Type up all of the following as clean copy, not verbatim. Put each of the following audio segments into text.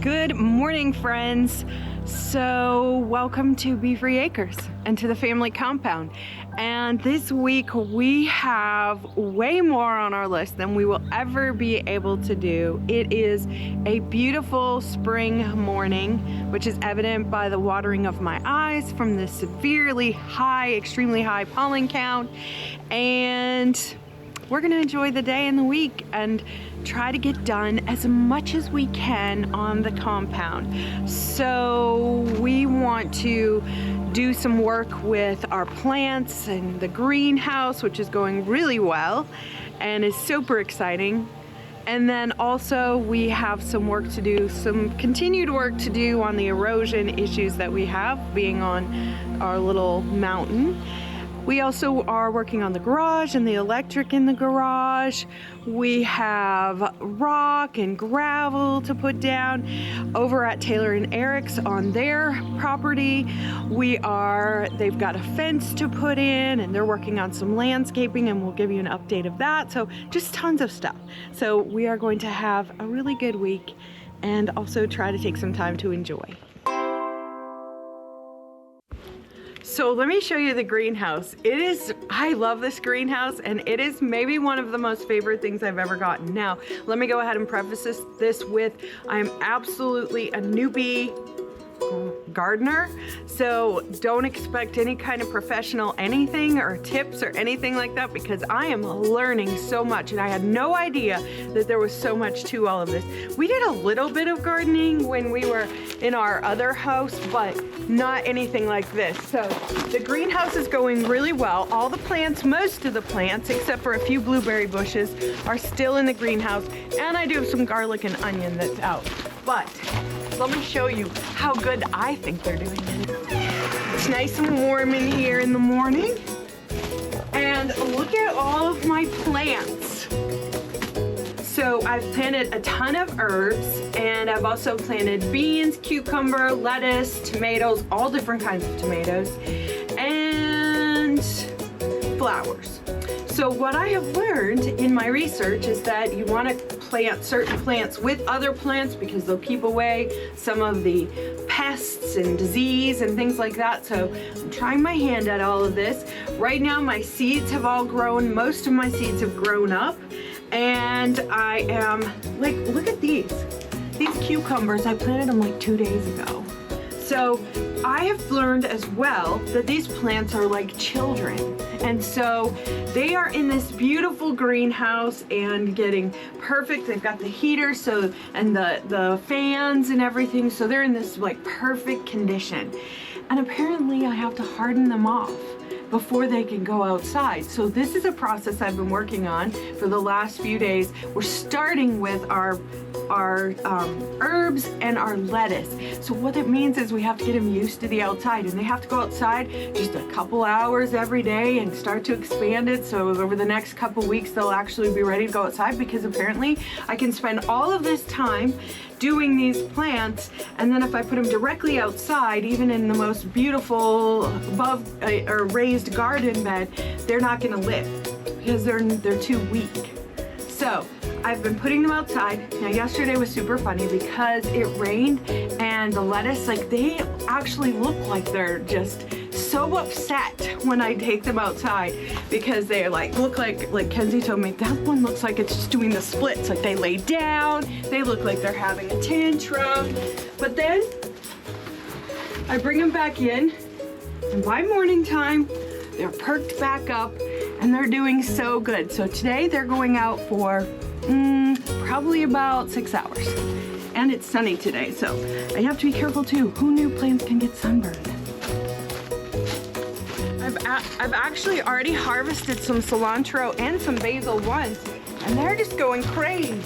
Good morning, friends. So welcome to Bee Free Acres and to the family compound. And this week we have way more on our list than we will ever be able to do. It is a beautiful spring morning, which is evident by the watering of my eyes from the severely high, extremely high pollen count. And we're gonna enjoy the day and the week and try to get done as much as we can on the compound. So we want to do some work with our plants and the greenhouse, which is going really well and is super exciting. And then also we have some work to do, some continued work to do on the erosion issues that we have being on our little mountain. We also are working on the garage and the electric in the garage. We have rock and gravel to put down over at Taylor and Eric's on their property. They've got a fence to put in and they're working on some landscaping, and we'll give you an update of that. So just tons of stuff. So we are going to have a really good week and also try to take some time to enjoy. So let me show you the greenhouse. I love this greenhouse, and it is maybe one of the most favorite things I've ever gotten. Now, let me go ahead and preface this with, I'm absolutely a newbie gardener, so don't expect any kind of professional anything or tips or anything like that, because I am learning so much, and I had no idea that there was so much to all of this. We did a little bit of gardening when we were in our other house, but not anything like this. So the greenhouse is going really well. All the plants, most of the plants, except for a few blueberry bushes, are still in the greenhouse, and I do have some garlic and onion that's out. But let me show you how good I think they're doing. It's nice and warm in here in the morning. And look at all of my plants. So I've planted a ton of herbs, and I've also planted beans, cucumber, lettuce, tomatoes, all different kinds of tomatoes, and flowers. So what I have learned in my research is that you want to plant certain plants with other plants because they'll keep away some of the pests and disease and things like that. So I'm trying my hand at all of this. Right now my seeds have all grown. Most of my seeds have grown up, and I am like, look at these cucumbers. I planted them like 2 days ago. So I have learned as well that these plants are like children. And so they are in this beautiful greenhouse and getting perfect. They've got the heater and the fans and everything. So they're in this like perfect condition. And apparently I have to harden them off before they can go outside. So this is a process I've been working on for the last few days. We're starting with our herbs and our lettuce. So what it means is we have to get them used to the outside, and they have to go outside just a couple hours every day and start to expand it. So over the next couple weeks, they'll actually be ready to go outside, because apparently I can spend all of this time doing these plants, and then if I put them directly outside, even in the most beautiful above or raised garden bed, they're not gonna live because they're too weak. So I've been putting them outside. Now yesterday was super funny because it rained, and the lettuce, like, they actually look like they're just so upset when I take them outside, because they look like Kenzie told me, that one looks like it's just doing the splits. Like, they lay down, they look like they're having a tantrum. But then I bring them back in, and by morning time, they're perked back up and they're doing so good. So today they're going out for probably about 6 hours. And it's sunny today, so I have to be careful too. Who knew plants can get sunburned? I've actually already harvested some cilantro and some basil once, and they're just going crazy.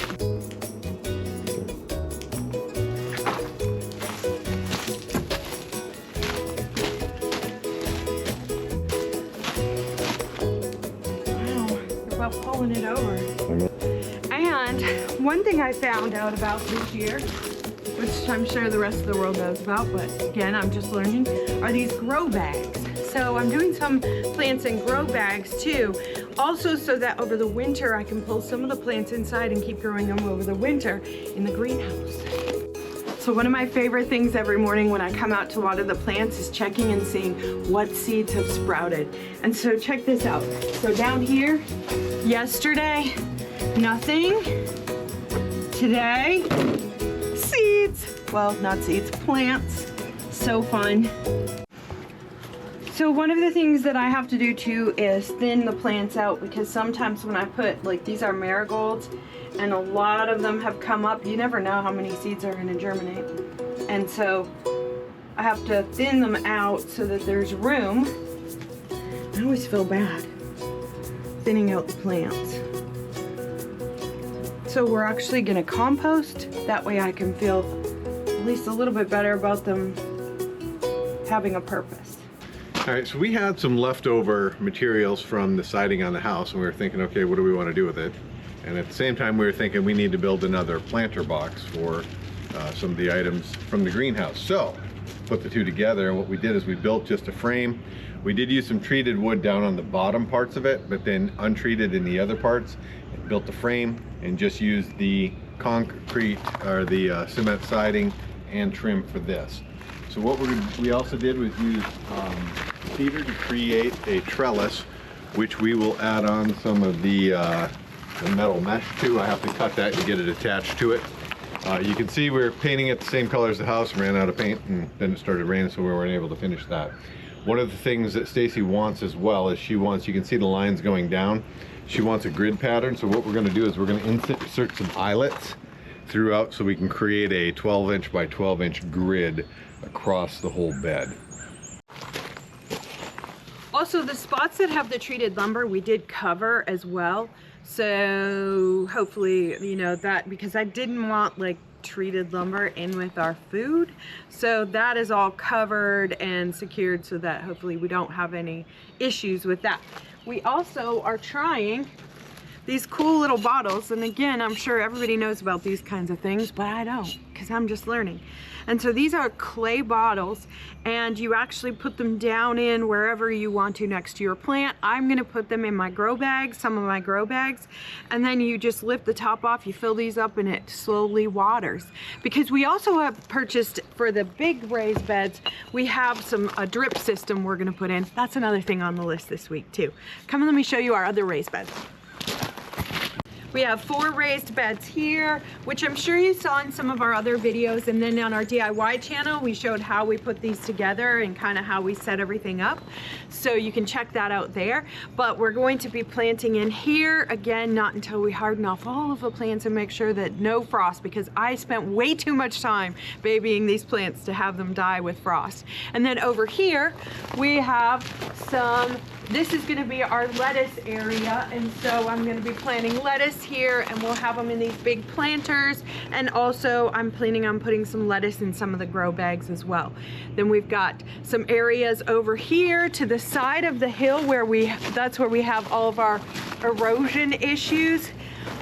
Pulling it over. And one thing I found out about this year, which I'm sure the rest of the world knows about, but again, I'm just learning, are these grow bags. So I'm doing some plants in grow bags too, also so that over the winter I can pull some of the plants inside and keep growing them over the winter in the greenhouse. So one of my favorite things every morning when I come out to water the plants is checking and seeing what seeds have sprouted. And so check this out. So down here, yesterday, nothing. Today, seeds. Well, not seeds, plants. So fun. So one of the things that I have to do too is thin the plants out, because sometimes when I put, like, these are marigolds and a lot of them have come up, you never know how many seeds are going to germinate. And so I have to thin them out so that there's room. I always feel bad thinning out the plants. So we're actually going to compost. That way I can feel at least a little bit better about them having a purpose. All right, so we had some leftover materials from the siding on the house, and we were thinking, okay, what do we want to do with it? And at the same time, we were thinking we need to build another planter box for some of the items from the greenhouse. So, put the two together, and what we did is we built just a frame. We did use some treated wood down on the bottom parts of it, but then untreated in the other parts. Built the frame and just used the concrete or the cement siding and trim for this. So what we also did was use cedar to create a trellis, which we will add on some of the metal mesh to. I have to cut that and get it attached to it. You can see we're painting it the same color as the house, ran out of paint, and then it started raining, so we weren't able to finish that. One of the things that Stacy wants as well is you can see the lines going down. She wants a grid pattern, so what we're going to do is we're going to insert some eyelets throughout so we can create a 12-inch by 12-inch grid across the whole bed. Also, the spots that have the treated lumber we did cover as well, so hopefully, you know, that, because I didn't want like treated lumber in with our food, so that is all covered and secured so that hopefully we don't have any issues with that. We also are trying these cool little bottles, and again, I'm sure everybody knows about these kinds of things, but I don't, because I'm just learning. And so these are clay bottles, and you actually put them down in wherever you want to next to your plant. I'm gonna put them in my grow bags, some of my grow bags, and then you just lift the top off, you fill these up, and it slowly waters. Because we also have purchased, for the big raised beds, we have a drip system we're gonna put in. That's another thing on the list this week too. Come and let me show you our other raised beds. We have 4 raised beds here, which I'm sure you saw in some of our other videos, and then on our DIY channel we showed how we put these together and kind of how we set everything up, so you can check that out there. But we're going to be planting in here again, not until we harden off all of the plants and make sure that no frost, because I spent way too much time babying these plants to have them die with frost. And then over here we have this is going to be our lettuce area, and so I'm going to be planting lettuce here, and we'll have them in these big planters, and also I'm planning on putting some lettuce in some of the grow bags as well. Then we've got some areas over here to the side of the hill where that's where we have all of our erosion issues.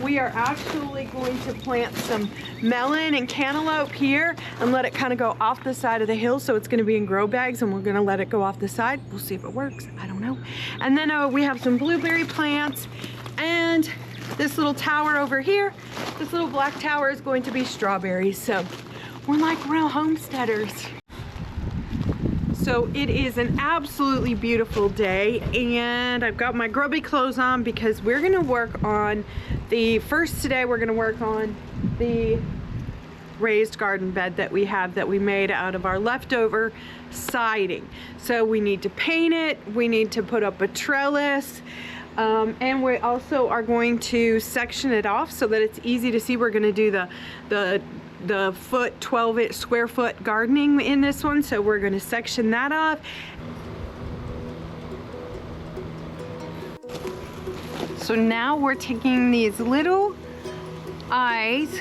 We are actually going to plant some melon and cantaloupe here and let it kind of go off the side of the hill, so it's going to be in grow bags, and we're going to let it go off the side. We'll see if it works. I don't know. And then we have some blueberry plants, and this little tower over here, this little black tower, is going to be strawberries. So we're like real homesteaders. So it is an absolutely beautiful day, and I've got my grubby clothes on because we're gonna work on today we're gonna work on the raised garden bed that we have, that we made out of our leftover siding. So we need to paint it, we need to put up a trellis, and we also are going to section it off so that it's easy to see. We're gonna do the 12 square foot gardening in this one, so we're going to section that off. So now we're taking these little eyelets,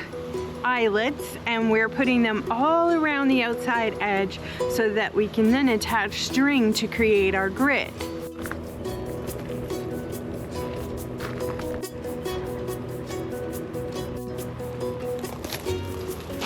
and we're putting them all around the outside edge so that we can then attach string to create our grid.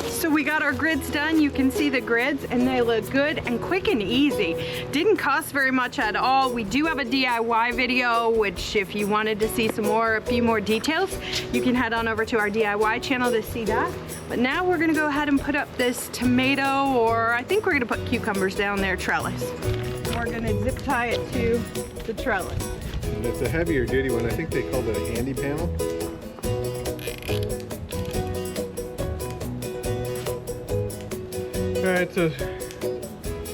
So we got our grids done. You can see the grids and they look good and quick and easy. Didn't cost very much at all. We do have a DIY video, which if you wanted to see a few more details, you can head on over to our DIY channel to see that. But now we're gonna go ahead and put up this tomato, or I think we're gonna put cucumbers down there, trellis. We're gonna zip tie it to the trellis. And it's a heavier duty one. I think they called it a handy panel. Alright, so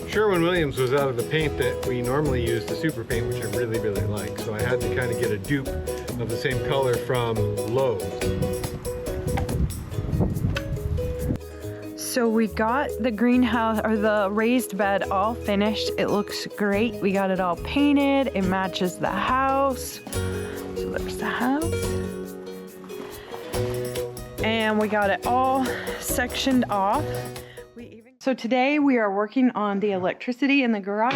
Sherwin-Williams was out of the paint that we normally use, the super paint, which I really, really like. So I had to kind of get a dupe of the same color from Lowe's. So we got the greenhouse, or the raised bed, all finished. It looks great. We got it all painted. It matches the house. So there's the house. And we got it all sectioned off. So today we are working on the electricity in the garage.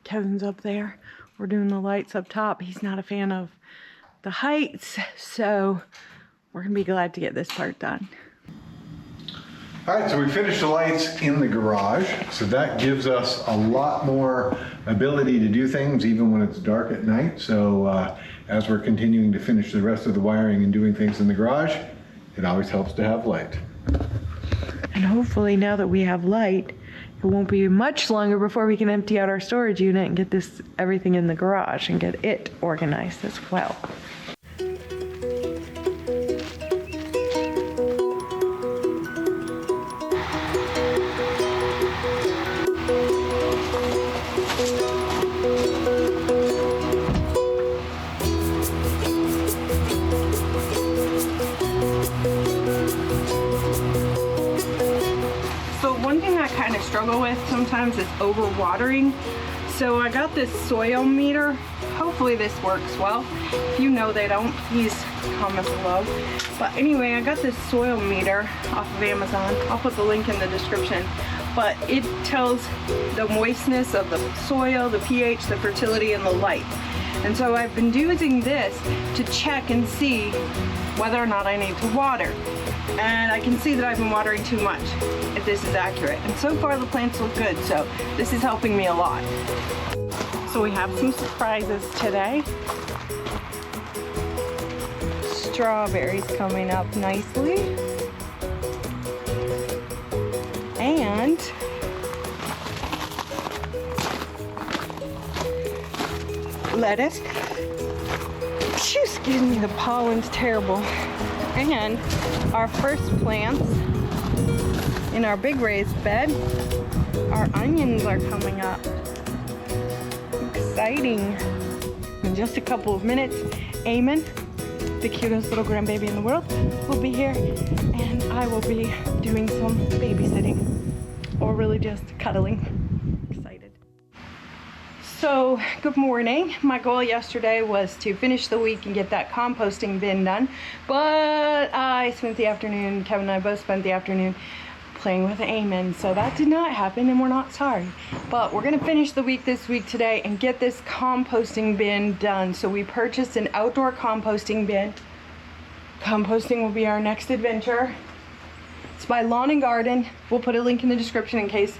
Kevin's up there. We're doing the lights up top. He's not a fan of the heights, so we're gonna be glad to get this part done. All right, so we finished the lights in the garage. So that gives us a lot more ability to do things even when it's dark at night. So as we're continuing to finish the rest of the wiring and doing things in the garage, it always helps to have light. And hopefully now that we have light, it won't be much longer before we can empty out our storage unit and get everything in the garage and get it organized as well. Struggle with sometimes is overwatering. So I got this soil meter. Hopefully this works well. If you know they don't, please comment below. But anyway, I got this soil meter off of Amazon. I'll put the link in the description. But it tells the moistness of the soil, the pH, the fertility, and the light. And so I've been using this to check and see whether or not I need to water. And I can see that I've been watering too much, if this is accurate. And so far the plants look good, so this is helping me a lot. So we have some surprises today. Strawberries coming up nicely. And lettuce. Excuse me, the pollen's terrible. And our first plants in our big raised bed, our onions are coming up. Exciting. In just a couple of minutes, Eamon, the cutest little grandbaby in the world, will be here, and I will be doing some babysitting, or really just cuddling. So, good morning. My goal yesterday was to finish the week and get that composting bin done, but I spent the afternoon, Kevin and I both spent the afternoon playing with Eamon, so that did not happen, and we're not sorry. But we're gonna finish the week this week today and get this composting bin done. So we purchased an outdoor composting bin. Composting will be our next adventure. It's by Lawn and Garden. We'll put a link in the description in case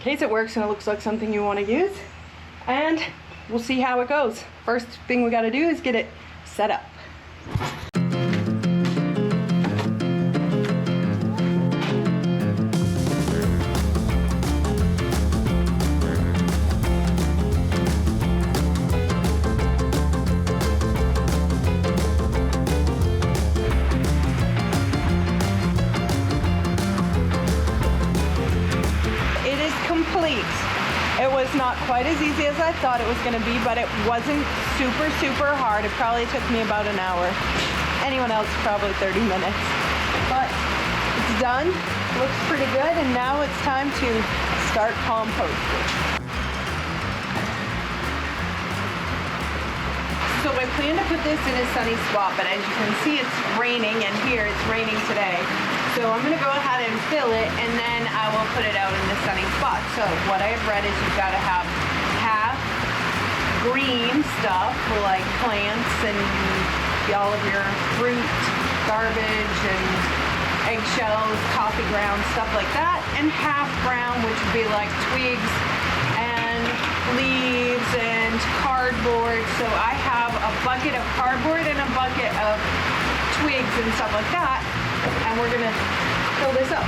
it works and it looks like something you want to use. And we'll see how it goes. First thing we gotta do is get it set up. It is complete. It was not quite as easy as I thought it was going to be, but it wasn't super hard. It probably took me about an hour. Anyone else, probably 30 minutes. But it's done. Looks pretty good, and now it's time to start composting. So I plan to put this in a sunny spot, but as you can see, it's raining, and here it's raining today. So I'm gonna go ahead and fill it, and then I will put it out in the sunny spot. So what I've read is you've gotta have half green stuff, like plants and all of your fruit, garbage, and eggshells, coffee grounds, stuff like that, and half brown, which would be like twigs and leaves and cardboard. So I have a bucket of cardboard and a bucket of twigs and stuff like that, and we're gonna fill this up.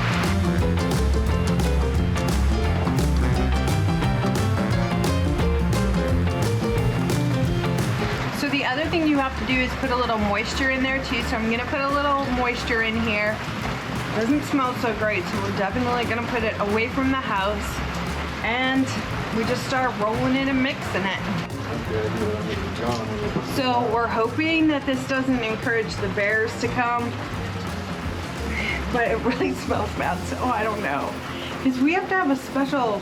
So the other thing you have to do is put a little moisture in there too. So I'm gonna put a little moisture in here. Doesn't smell so great, so we're definitely gonna put it away from the house. And we just start rolling it and mixing it. So we're hoping that this doesn't encourage the bears to come, but it really smells bad, so I don't know. Because we have to have a special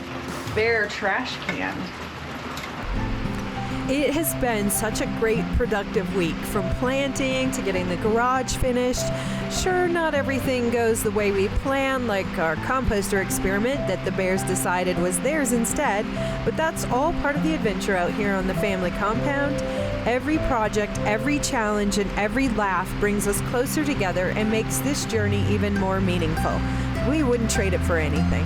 bear trash can. It has been such a great productive week, from planting to getting the garage finished. Sure, not everything goes the way we planned, like our composter experiment that the bears decided was theirs instead, but that's all part of the adventure out here on the family compound. Every project, every challenge, and every laugh brings us closer together and makes this journey even more meaningful. We wouldn't trade it for anything.